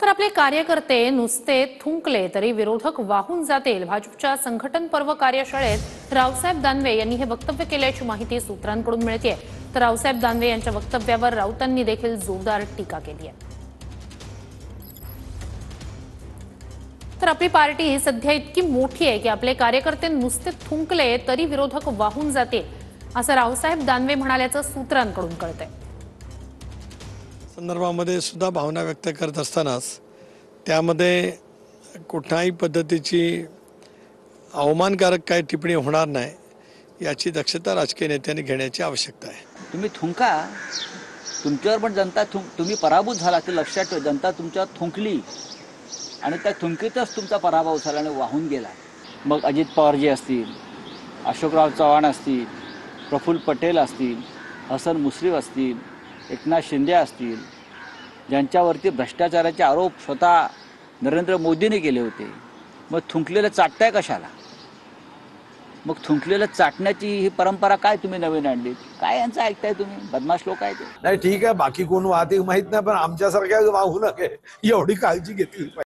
तर आपले कार्यकर्ते नुसते थुंकले तरी विरोधक वाहून जातील. भाजपच्या संघटन पर्व कार्यशाळेत रावसाहेब दानवे यांनी हे वक्तव्य केल्याची माहिती सूत्रांकडून मिळते. तर रावसाहेब दानवे यांच्या वक्तव्यावर राऊतांनी देखील जोरदार टीका केली आहे. तर आपली पार्टी ही सध्या इतकी मोठी आहे की आपले कार्यकर्ते नुसते थुंकले तरी विरोधक वाहून जातील, असं रावसाहेब दानवे म्हणाल्याचं सूत्रांकडून कळतंय. संदर्भामध्ये सुद्धा भावना व्यक्त करत असतानाच त्यामध्ये कुठल्याही पद्धतीची अवमानकारक काही टिप्पणी होणार नाही याची दक्षता राजकीय नेत्यांनी घेण्याची आवश्यकता आहे. तुम्ही थुंका, तुमच्यावर पण जनता तुम्ही पराभूत झाला ते लक्षात ठेवा. जनता तुमच्यावर थुंकली आणि त्या थुंकीतच तुमचा पराभव झाला आणि वाहून गेला. मग अजित पवारजी असतील, अशोकराव चव्हाण असतील, प्रफुल्ल पटेल असतील, हसन मुश्रीफ असतील, एकनाथ शिंदे असतील, ज्यांच्यावरती भ्रष्टाचाराचे आरोप स्वतः नरेंद्र मोदींनी केले होते. मग थुंकलेलं चाटताय कशाला? मग थुंकलेलं चाटण्याची ही परंपरा काय तुम्ही नवीन आणली? काय यांचं ऐकताय तुम्ही? बदमाश लोक आहेत. नाही ठीक आहे, बाकी कोण वाहते माहित नाही, पण आमच्यासारख्या वाहू नये एवढी काळजी घेतली पाहिजे.